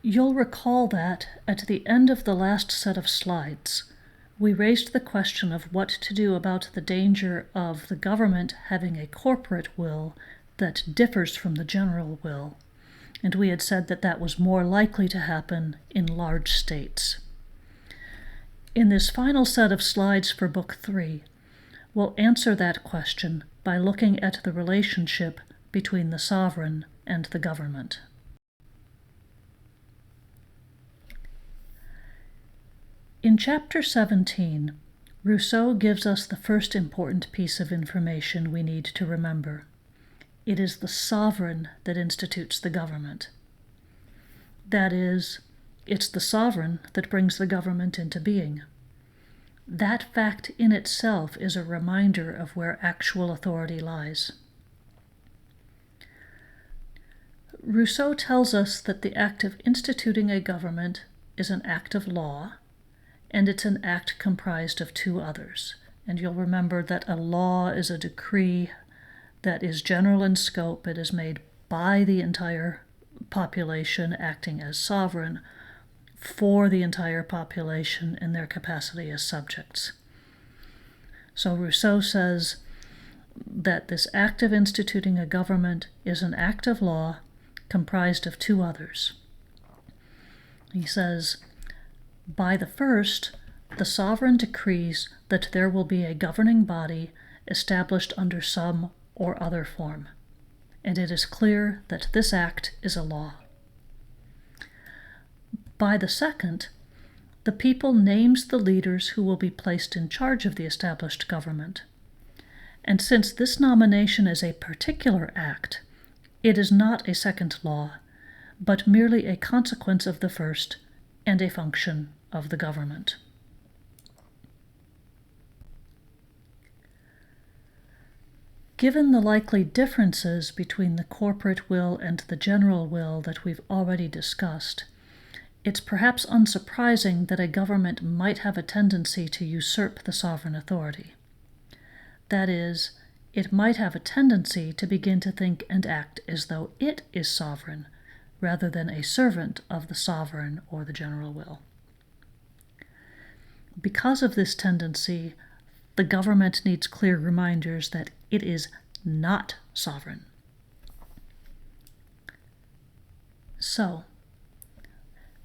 You'll recall that, at the end of the last set of slides, we raised the question of what to do about the danger of the government having a corporate will that differs from the general will, and we had said that that was more likely to happen in large states. In this final set of slides for Book 3, we'll answer that question by looking at the relationship between the sovereign and the government. In Chapter 17, Rousseau gives us the first important piece of information we need to remember. It is the sovereign that institutes the government. That is, it's the sovereign that brings the government into being. That fact in itself is a reminder of where actual authority lies. Rousseau tells us that the act of instituting a government is an act of law, and it's an act comprised of two others. And you'll remember that a law is a decree that is general in scope. It is made by the entire population acting as sovereign for the entire population in their capacity as subjects. So Rousseau says that this act of instituting a government is an act of law comprised of two others. He says, by the first, the sovereign decrees that there will be a governing body established under some or other form, and it is clear that this act is a law. By the second, the people names the leaders who will be placed in charge of the established government, and since this nomination is a particular act, it is not a second law, but merely a consequence of the first and a function of the government. Given the likely differences between the corporate will and the general will that we've already discussed, it's perhaps unsurprising that a government might have a tendency to usurp the sovereign authority. That is, it might have a tendency to begin to think and act as though it is sovereign, rather than a servant of the sovereign or the general will. Because of this tendency, the government needs clear reminders that it is not sovereign. So,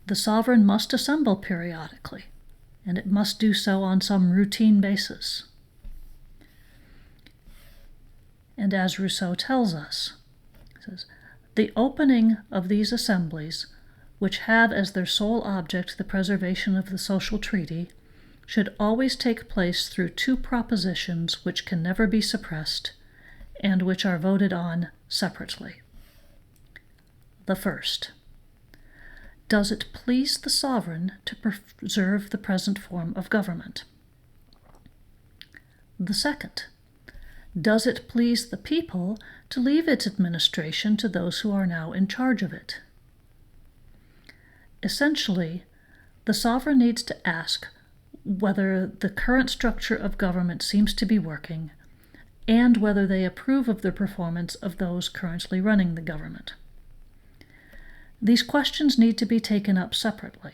the sovereign must assemble periodically, and it must do so on some routine basis. And as Rousseau tells us, he says, the opening of these assemblies, which have as their sole object the preservation of the social treaty, should always take place through two propositions which can never be suppressed, and which are voted on separately. The first, does it please the sovereign to preserve the present form of government? The second, does it please the people to leave its administration to those who are now in charge of it? Essentially, the sovereign needs to ask whether the current structure of government seems to be working, and whether they approve of the performance of those currently running the government. These questions need to be taken up separately.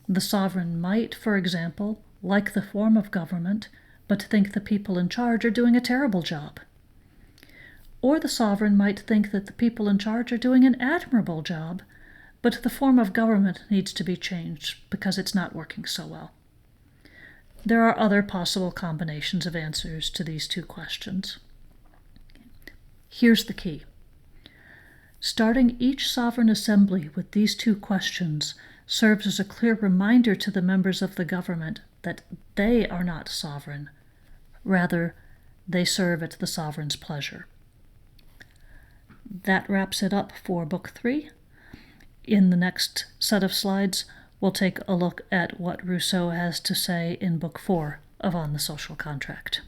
The sovereign might, for example, like the form of government, but think the people in charge are doing a terrible job. Or the sovereign might think that the people in charge are doing an admirable job, but the form of government needs to be changed because it's not working so well. There are other possible combinations of answers to these two questions. Here's the key. Starting each sovereign assembly with these two questions serves as a clear reminder to the members of the government that they are not sovereign. Rather, they serve at the sovereign's pleasure. That wraps it up for Book 3. In the next set of slides, we'll take a look at what Rousseau has to say in Book 4 of On the Social Contract.